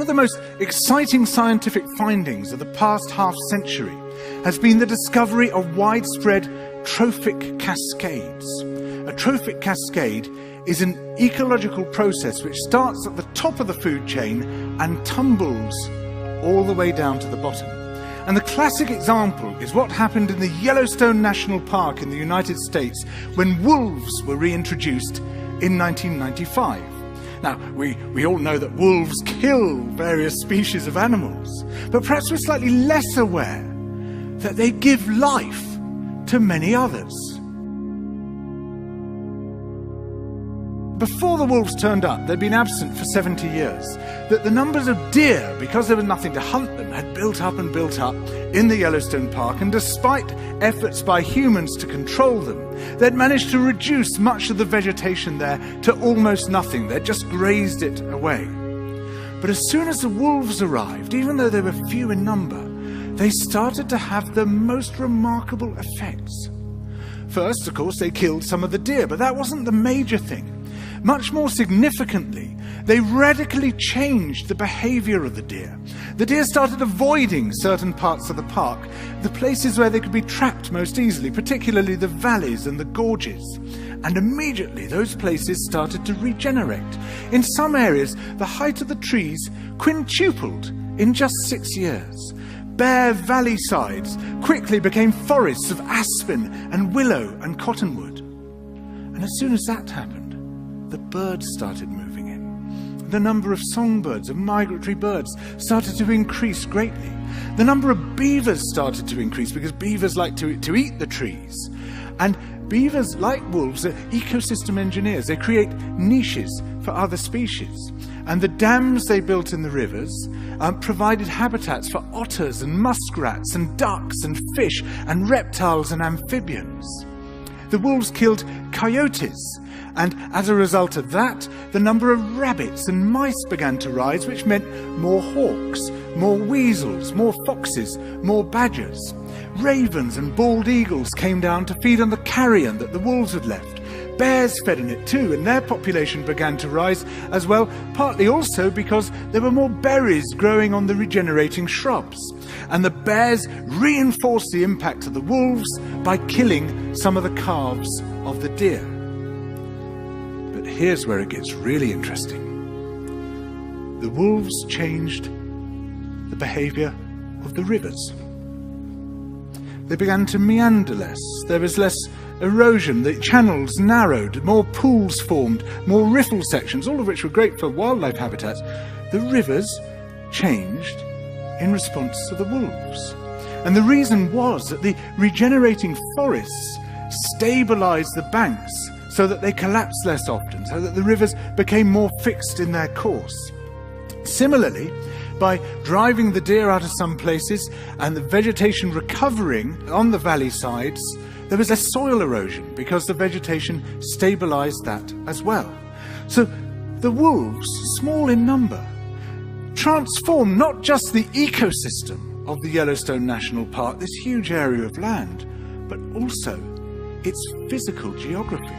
the most exciting scientific findings of the past half-century has been the discovery of widespread trophic cascades. A trophic cascade is an ecological process which starts at the top of the food chain and tumbles all the way down to the bottom. And the classic example is what happened in the Yellowstone National Park in the United States when wolves were reintroduced in 1995. Now, we all know that wolves kill various species of animals, but perhaps we're slightly less aware that they give life to many others. Before the wolves turned up, they'd been absent for 70 years, that the numbers of deer, because there was nothing to hunt them, had built up in the Yellowstone Park, and despite efforts by humans to control them, they'd managed to reduce much of the vegetation there to almost nothing. They'd just grazed it away. But as soon as the wolves arrived, even though they were few in number, they started to have the most remarkable effects. First, of course, they killed some of the deer, but that wasn't the major thing. Much more significantly, they radically changed the behavior of the deer. The deer started avoiding certain parts of the park, the places where they could be trapped most easily, particularly the valleys and the gorges. And immediately those places started to regenerate. In some areas, the height of the trees quintupled in just 6 years. Bare valley sides quickly became forests of aspen and willow and cottonwood. And as soon as that happened, the birds started moving in. The number of songbirds, of migratory birds, started to increase greatly. The number of beavers started to increase because beavers like to eat the trees. And beavers, like wolves, are ecosystem engineers. They create niches for other species. And the dams they built in the rivers provided habitats for otters and muskrats and ducks and fish and reptiles and amphibians. The wolves killed coyotes, and as a result of that, the number of rabbits and mice began to rise, which meant more hawks, more weasels, more foxes, more badgers. Ravens and bald eagles came down to feed on the carrion that the wolves had left. Bears fed on it too, and their population began to rise as well, partly also because there were more berries growing on the regenerating shrubs. And the bears reinforced the impact of the wolves by killing some of the calves of the deer. But here's where it gets really interesting. The wolves changed the behavior of the rivers. They began to meander less. There was less erosion. The channels narrowed, more pools formed, more riffle sections, all of which were great for wildlife habitats. The rivers changed in response to the wolves. And the reason was that the regenerating forests stabilized the banks so that they collapsed less often, so that the rivers became more fixed in their course. Similarly, by driving the deer out of some places and the vegetation recovering on the valley sides, there was less soil erosion because the vegetation stabilized that as well. So the wolves, small in number, transformed not just the ecosystem of the Yellowstone National Park, this huge area of land, but also its physical geography.